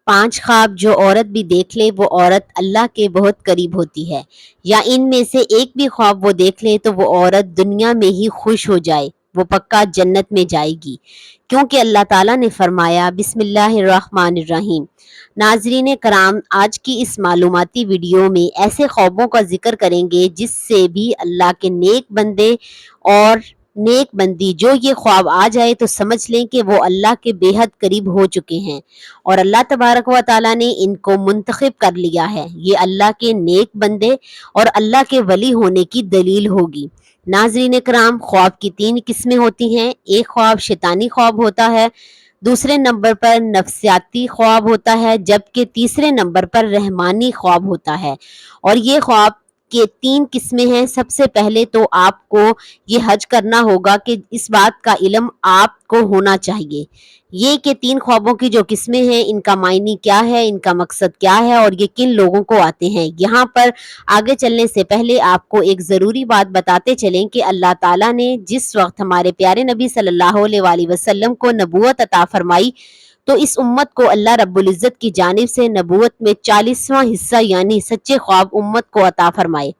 5 خواب جو عورت بھی دیکھ لے وہ عورت اللہ کے بہت قریب ہوتی ہے، یا ان میں سے ایک بھی خواب وہ دیکھ لے تو وہ عورت دنیا میں ہی خوش ہو جائے، وہ پکا جنت میں جائے گی، کیونکہ اللہ تعالیٰ نے فرمایا بسم اللہ الرحمن الرحیم۔ ناظرین کرام، آج کی اس معلوماتی ویڈیو میں ایسے خوابوں کا ذکر کریں گے جس سے بھی اللہ کے نیک بندے اور نیک بندی جو یہ خواب آ جائے تو سمجھ لیں کہ وہ اللہ کے بے حد قریب ہو چکے ہیں اور اللہ تبارک و تعالیٰ نے ان کو منتخب کر لیا ہے۔ یہ اللہ کے نیک بندے اور اللہ کے ولی ہونے کی دلیل ہوگی۔ ناظرین کرام، خواب کی 3 قسمیں ہوتی ہیں۔ ایک خواب شیطانی خواب ہوتا ہے، دوسرے نمبر پر نفسیاتی خواب ہوتا ہے، جبکہ تیسرے نمبر پر رحمانی خواب ہوتا ہے۔ اور یہ خواب کے 3 قسمیں ہیں۔ سب سے پہلے تو آپ کو یہ حج کرنا ہوگا کہ اس بات کا علم آپ کو ہونا چاہیے یہ کہ 3 خوابوں کی جو قسمیں ہیں ان کا معنی کیا ہے، ان کا مقصد کیا ہے اور یہ کن لوگوں کو آتے ہیں۔ یہاں پر آگے چلنے سے پہلے آپ کو ایک ضروری بات بتاتے چلیں کہ اللہ تعالیٰ نے جس وقت ہمارے پیارے نبی صلی اللہ علیہ وآلہ وسلم کو نبوت عطا فرمائی تو اس امت کو اللہ رب العزت کی جانب سے نبوت میں 40واں حصہ یعنی سچے خواب امت کو عطا فرمائے۔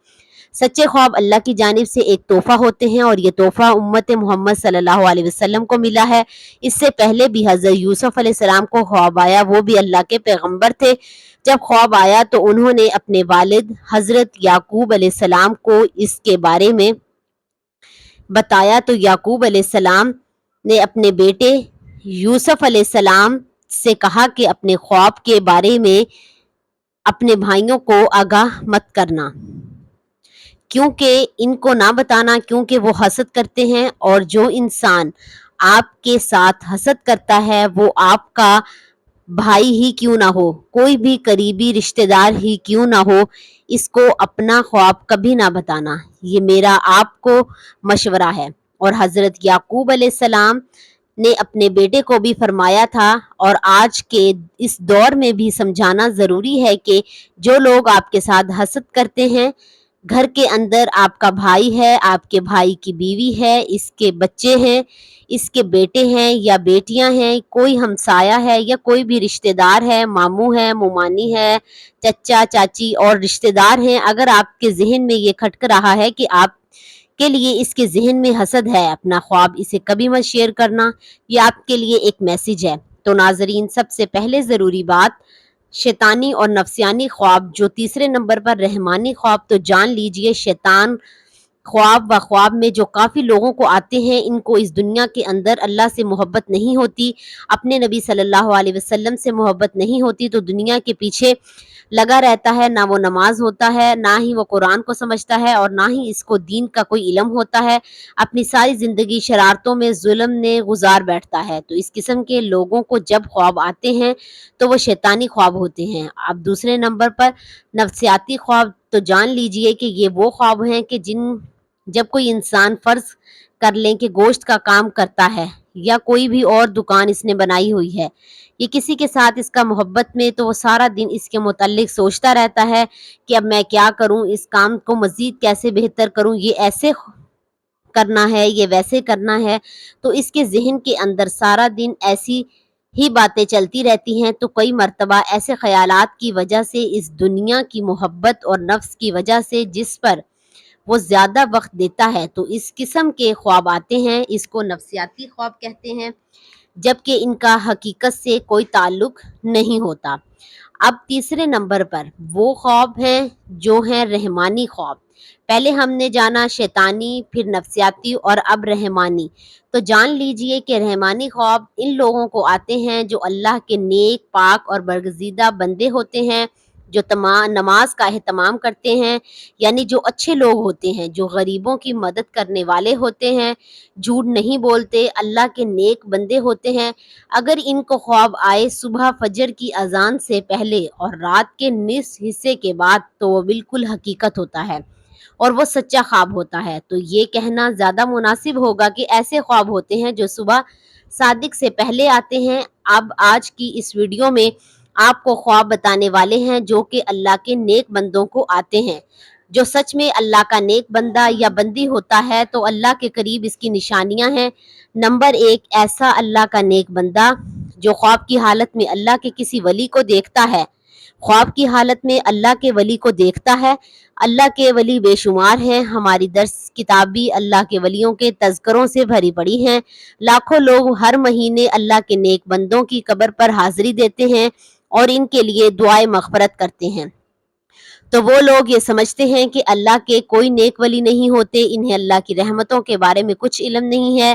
سچے خواب اللہ کی جانب سے ایک تحفہ ہوتے ہیں اور یہ تحفہ امت محمد صلی اللہ علیہ وسلم کو ملا ہے۔ اس سے پہلے بھی حضرت یوسف علیہ السلام کو خواب آیا، وہ بھی اللہ کے پیغمبر تھے۔ جب خواب آیا تو انہوں نے اپنے والد حضرت یعقوب علیہ السلام کو اس کے بارے میں بتایا تو یعقوب علیہ السلام نے اپنے بیٹے یوسف علیہ السلام سے کہا کہ اپنے خواب کے بارے میں اپنے بھائیوں کو آگاہ مت کرنا، کیونکہ ان کو نہ بتانا، کیونکہ وہ حسد کرتے ہیں، اور جو انسان آپ کے ساتھ حسد کرتا ہے وہ آپ کا بھائی ہی کیوں نہ ہو، کوئی بھی قریبی رشتہ دار ہی کیوں نہ ہو، اس کو اپنا خواب کبھی نہ بتانا، یہ میرا آپ کو مشورہ ہے۔ اور حضرت یعقوب علیہ السلام نے اپنے بیٹے کو بھی فرمایا تھا، اور آج کے اس دور میں بھی سمجھانا ضروری ہے کہ جو لوگ آپ کے ساتھ حسد کرتے ہیں، گھر کے اندر آپ کا بھائی ہے، آپ کے بھائی کی بیوی ہے، اس کے بچے ہیں، اس کے بیٹے ہیں یا بیٹیاں ہیں، کوئی ہمسایہ ہے یا کوئی بھی رشتہ دار ہے، ماموں ہے، مومانی ہے، چچا چاچی اور رشتہ دار ہیں، اگر آپ کے ذہن میں یہ کھٹک رہا ہے کہ آپ کے لیے اس کے ذہن میں حسد ہے، اپنا خواب اسے کبھی مت شیئر کرنا، یہ آپ کے لیے ایک میسج ہے۔ تو ناظرین، سب سے پہلے ضروری بات، شیطانی اور نفسیانی خواب، جو تیسرے نمبر پر رحمانی خواب، تو جان لیجئے شیطان خواب و خواب میں جو کافی لوگوں کو آتے ہیں، ان کو اس دنیا کے اندر اللہ سے محبت نہیں ہوتی، اپنے نبی صلی اللہ علیہ وسلم سے محبت نہیں ہوتی، تو دنیا کے پیچھے لگا رہتا ہے، نہ وہ نماز ہوتا ہے، نہ ہی وہ قرآن کو سمجھتا ہے، اور نہ ہی اس کو دین کا کوئی علم ہوتا ہے، اپنی ساری زندگی شرارتوں میں ظلم نے گزار بیٹھتا ہے۔ تو اس قسم کے لوگوں کو جب خواب آتے ہیں تو وہ شیطانی خواب ہوتے ہیں۔ اب دوسرے نمبر پر نفسیاتی خواب، تو جان لیجئے کہ یہ وہ خواب ہیں کہ جب کوئی انسان فرض کر لیں کہ گوشت کا کام کرتا ہے یا کوئی بھی اور دکان اس نے بنائی ہوئی ہے، یہ کسی کے ساتھ اس کا محبت میں، تو وہ سارا دن اس کے متعلق سوچتا رہتا ہے کہ اب میں کیا کروں، اس کام کو مزید کیسے بہتر کروں، یہ ایسے کرنا ہے، یہ ویسے کرنا ہے، تو اس کے ذہن کے اندر سارا دن ایسی ہی باتیں چلتی رہتی ہیں۔ تو کئی مرتبہ ایسے خیالات کی وجہ سے، اس دنیا کی محبت اور نفس کی وجہ سے جس پر وہ زیادہ وقت دیتا ہے، تو اس قسم کے خواب آتے ہیں، اس کو نفسیاتی خواب کہتے ہیں، جبکہ ان کا حقیقت سے کوئی تعلق نہیں ہوتا۔ اب تیسرے نمبر پر وہ خواب ہیں جو ہیں رحمانی خواب۔ پہلے ہم نے جانا شیطانی، پھر نفسیاتی اور اب رحمانی۔ تو جان لیجئے کہ رحمانی خواب ان لوگوں کو آتے ہیں جو اللہ کے نیک، پاک اور برگزیدہ بندے ہوتے ہیں، جو نماز کا اہتمام کرتے ہیں، یعنی جو اچھے لوگ ہوتے ہیں، جو غریبوں کی مدد کرنے والے ہوتے ہیں، جھوٹ نہیں بولتے، اللہ کے نیک بندے ہوتے ہیں۔ اگر ان کو خواب آئے صبح فجر کی اذان سے پہلے اور رات کے نصف حصے کے بعد، تو وہ بالکل حقیقت ہوتا ہے اور وہ سچا خواب ہوتا ہے۔ تو یہ کہنا زیادہ مناسب ہوگا کہ ایسے خواب ہوتے ہیں جو صبح صادق سے پہلے آتے ہیں۔ اب آج کی اس ویڈیو میں آپ کو خواب بتانے والے ہیں جو کہ اللہ کے نیک بندوں کو آتے ہیں۔ جو سچ میں اللہ کا نیک بندہ یا بندی ہوتا ہے تو اللہ کے قریب اس کی نشانیاں ہیں۔ نمبر 1، ایسا اللہ کا نیک بندہ جو خواب کی حالت میں اللہ کے کسی ولی کو دیکھتا ہے، خواب کی حالت میں اللہ کے ولی کو دیکھتا ہے۔ اللہ کے ولی بے شمار ہیں، ہماری درس کتاب بھی اللہ کے ولیوں کے تذکروں سے بھری پڑی ہیں۔ لاکھوں لوگ ہر مہینے اللہ کے نیک بندوں کی قبر پر حاضری دیتے ہیں اور ان کے لیے دعائے مغفرت کرتے ہیں۔ تو وہ لوگ یہ سمجھتے ہیں کہ اللہ کے کوئی نیک ولی نہیں ہوتے، انہیں اللہ کی رحمتوں کے بارے میں کچھ علم نہیں ہے۔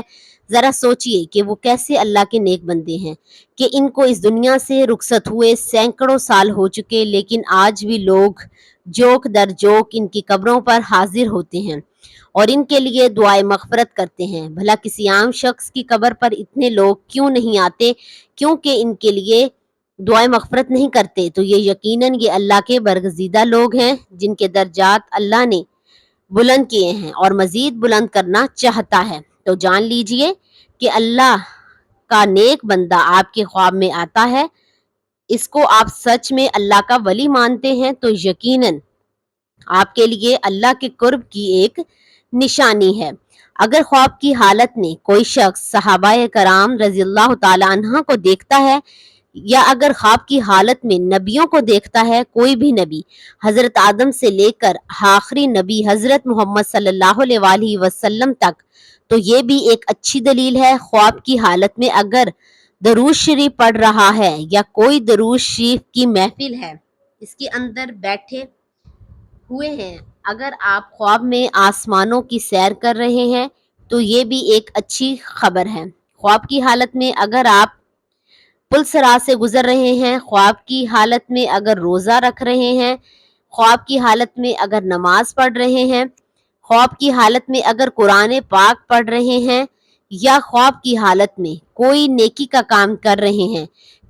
ذرا سوچئے کہ وہ کیسے اللہ کے نیک بندے ہیں کہ ان کو اس دنیا سے رخصت ہوئے سینکڑوں سال ہو چکے، لیکن آج بھی لوگ جوک در جوک ان کی قبروں پر حاضر ہوتے ہیں اور ان کے لیے دعائے مغفرت کرتے ہیں۔ بھلا کسی عام شخص کی قبر پر اتنے لوگ کیوں نہیں آتے؟ کیونکہ ان کے لیے دعائیں مغفرت نہیں کرتے۔ تو یہ یقیناً یہ اللہ کے برگزیدہ لوگ ہیں جن کے درجات اللہ نے بلند کیے ہیں اور مزید بلند کرنا چاہتا ہے۔ تو جان لیجئے کہ اللہ کا نیک بندہ آپ کے خواب میں آتا ہے، اس کو آپ سچ میں اللہ کا ولی مانتے ہیں تو یقیناً آپ کے لیے اللہ کے قرب کی ایک نشانی ہے۔ اگر خواب کی حالت میں کوئی شخص صحابہ کرام رضی اللہ تعالی عنہ کو دیکھتا ہے یا اگر خواب کی حالت میں نبیوں کو دیکھتا ہے، کوئی بھی نبی حضرت آدم سے لے کر آخری نبی حضرت محمد صلی اللہ علیہ وآلہ وسلم تک، تو یہ بھی ایک اچھی دلیل ہے۔ خواب کی حالت میں اگر درود شریف پڑھ رہا ہے یا کوئی درود شریف کی محفل ہے، اس کے اندر بیٹھے ہوئے ہیں، اگر آپ خواب میں آسمانوں کی سیر کر رہے ہیں تو یہ بھی ایک اچھی خبر ہے۔ خواب کی حالت میں اگر آپ پل صراط سے گزر رہے ہیں، خواب کی حالت میں اگر روزہ رکھ رہے ہیں، خواب کی حالت میں اگر نماز پڑھ رہے ہیں، خواب کی حالت میں اگر قرآن پاک پڑھ رہے ہیں یا خواب کی حالت میں کوئی نیکی کا کام کر رہے ہیں،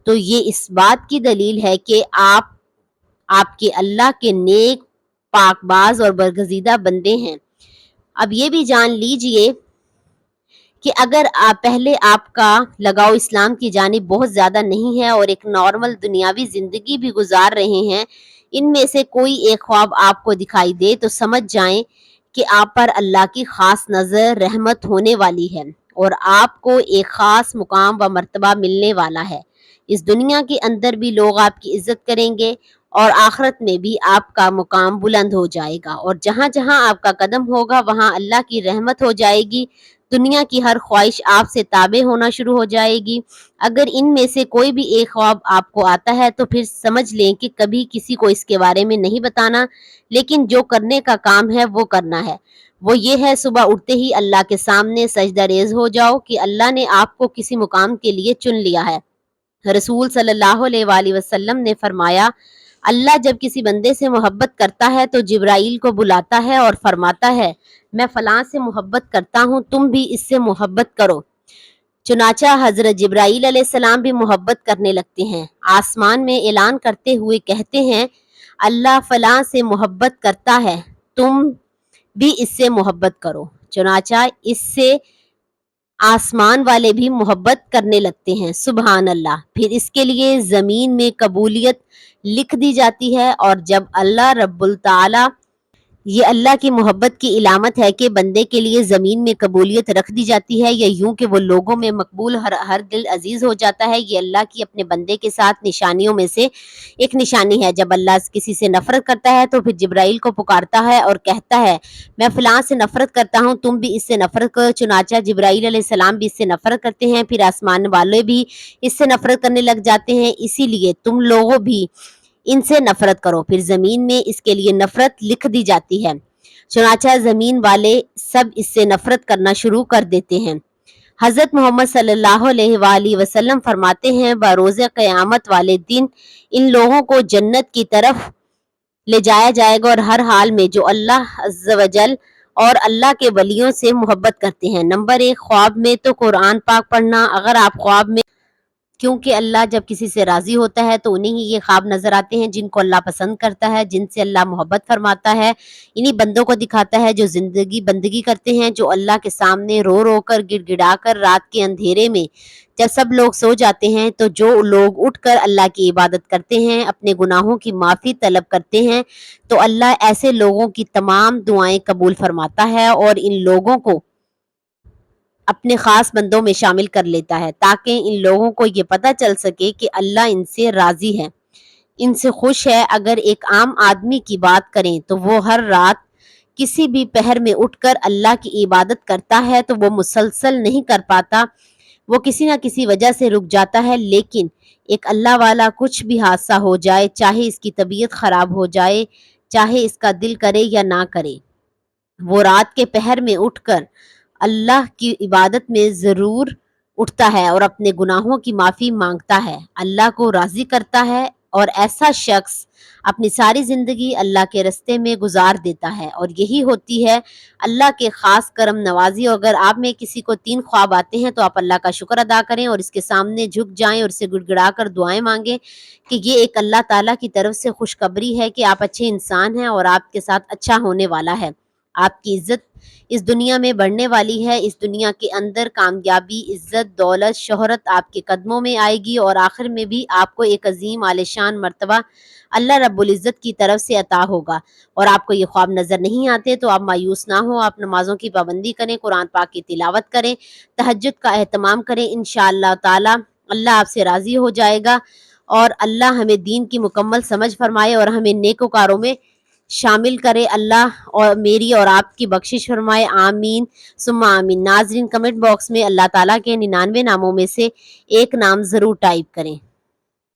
تو یہ اس بات کی دلیل ہے کہ آپ کے اللہ کے نیک پاک باز اور برگزیدہ بندے ہیں۔ اب یہ بھی جان لیجئے کہ اگر پہلے آپ کا لگاؤ اسلام کی جانب بہت زیادہ نہیں ہے اور ایک نارمل دنیاوی زندگی بھی گزار رہے ہیں، ان میں سے کوئی ایک خواب آپ کو دکھائی دے تو سمجھ جائیں کہ آپ پر اللہ کی خاص نظر رحمت ہونے والی ہے اور آپ کو ایک خاص مقام و مرتبہ ملنے والا ہے۔ اس دنیا کے اندر بھی لوگ آپ کی عزت کریں گے اور آخرت میں بھی آپ کا مقام بلند ہو جائے گا، اور جہاں جہاں آپ کا قدم ہوگا وہاں اللہ کی رحمت ہو جائے گی، دنیا کی ہر خواہش آپ سے تابع ہونا شروع ہو جائے گی۔ اگر ان میں سے کوئی بھی ایک خواب آپ کو آتا ہے تو پھر سمجھ لیں کہ کبھی کسی کو اس کے بارے میں نہیں بتانا، لیکن جو کرنے کا کام ہے وہ کرنا ہے۔ وہ یہ ہے صبح اٹھتے ہی اللہ کے سامنے سجدہ ریز ہو جاؤ کہ اللہ نے آپ کو کسی مقام کے لیے چن لیا ہے۔ رسول صلی اللہ علیہ وآلہ وسلم نے فرمایا، اللہ جب کسی بندے سے محبت کرتا ہے تو جبرائیل کو بلاتا ہے اور فرماتا ہے، میں فلاں سے محبت کرتا ہوں، تم بھی اس سے محبت کرو۔ چنانچہ حضرت جبرائیل علیہ السلام بھی محبت کرنے لگتے ہیں، آسمان میں اعلان کرتے ہوئے کہتے ہیں، اللہ فلاں سے محبت کرتا ہے، تم بھی اس سے محبت کرو۔ چنانچہ اس سے آسمان والے بھی محبت کرنے لگتے ہیں، سبحان اللہ۔ پھر اس کے لیے زمین میں قبولیت لکھ دی جاتی ہے، اور جب اللہ رب العالمین، یہ اللہ کی محبت کی علامت ہے کہ بندے کے لیے زمین میں قبولیت رکھ دی جاتی ہے، یا یوں کہ وہ لوگوں میں مقبول، ہر دل عزیز ہو جاتا ہے۔ یہ اللہ کی اپنے بندے کے ساتھ نشانیوں میں سے ایک نشانی ہے۔ جب اللہ کسی سے نفرت کرتا ہے تو پھر جبرائیل کو پکارتا ہے اور کہتا ہے، میں فلاں سے نفرت کرتا ہوں، تم بھی اس سے نفرت کرو۔ چنانچہ جبرائیل علیہ السلام بھی اس سے نفرت کرتے ہیں، پھر آسمان والے بھی اس سے نفرت کرنے لگ جاتے ہیں، اسی لیے تم لوگوں بھی ان سے نفرت کرو۔ پھر زمین میں اس کے لیے نفرت لکھ دی جاتی ہے، چنانچہ زمین والے سب اس سے نفرت کرنا شروع کر دیتے ہیں۔ حضرت محمد صلی اللہ علیہ وآلہ وسلم فرماتے ہیں، بروز قیامت والے دن ان لوگوں کو جنت کی طرف لے جایا جائے گا، اور ہر حال میں جو اللہ عز و جل اور اللہ کے ولیوں سے محبت کرتے ہیں۔ نمبر 1، خواب میں تو قرآن پاک پڑھنا۔ اگر آپ خواب میں، کیونکہ اللہ جب کسی سے راضی ہوتا ہے تو انہیں ہی یہ خواب نظر آتے ہیں جن کو اللہ پسند کرتا ہے، جن سے اللہ محبت فرماتا ہے، انہی بندوں کو دکھاتا ہے جو بندگی کرتے ہیں، جو اللہ کے سامنے رو رو کر گڑ گڑا کر رات کے اندھیرے میں جب سب لوگ سو جاتے ہیں تو جو لوگ اٹھ کر اللہ کی عبادت کرتے ہیں، اپنے گناہوں کی معافی طلب کرتے ہیں، تو اللہ ایسے لوگوں کی تمام دعائیں قبول فرماتا ہے اور ان لوگوں کو اپنے خاص بندوں میں شامل کر لیتا ہے تاکہ ان لوگوں کو یہ پتہ چل سکے کہ اللہ ان سے راضی ہے، ان سے خوش ہے۔ اگر ایک عام آدمی کی بات کریں تو وہ ہر رات کسی بھی پہر میں اٹھ کر اللہ کی عبادت کرتا ہے تو وہ مسلسل نہیں کر پاتا، وہ کسی نہ کسی وجہ سے رک جاتا ہے، لیکن ایک اللہ والا کچھ بھی حادثہ ہو جائے، چاہے اس کی طبیعت خراب ہو جائے، چاہے اس کا دل کرے یا نہ کرے، وہ رات کے پہر میں اٹھ کر اللہ کی عبادت میں ضرور اٹھتا ہے اور اپنے گناہوں کی معافی مانگتا ہے، اللہ کو راضی کرتا ہے، اور ایسا شخص اپنی ساری زندگی اللہ کے رستے میں گزار دیتا ہے، اور یہی ہوتی ہے اللہ کے خاص کرم نوازی۔ اور اگر آپ میں کسی کو 3 خواب آتے ہیں تو آپ اللہ کا شکر ادا کریں اور اس کے سامنے جھک جائیں اور اسے گڑ گڑا کر دعائیں مانگیں کہ یہ ایک اللہ تعالیٰ کی طرف سے خوشخبری ہے کہ آپ اچھے انسان ہیں اور آپ کے ساتھ اچھا ہونے والا ہے، آپ کی عزت اس دنیا میں بڑھنے والی ہے، اس دنیا کے اندر کامیابی، عزت، دولت، شہرت آپ کے قدموں میں آئے گی، اور آخر میں بھی آپ کو ایک عظیم عالیشان مرتبہ اللہ رب العزت کی طرف سے عطا ہوگا۔ اور آپ کو یہ خواب نظر نہیں آتے تو آپ مایوس نہ ہوں، آپ نمازوں کی پابندی کریں، قرآن پاک کی تلاوت کریں، تہجد کا اہتمام کریں، انشاءاللہ تعالی اللہ آپ سے راضی ہو جائے گا، اور اللہ ہمیں دین کی مکمل سمجھ فرمائے اور ہمیں نیکوکاروں میں شامل کرے، اللہ اور میری اور آپ کی بخشش فرمائے، آمین ثم آمین۔ ناظرین، کمنٹ باکس میں اللہ تعالیٰ کے 99 ناموں میں سے ایک نام ضرور ٹائپ کریں۔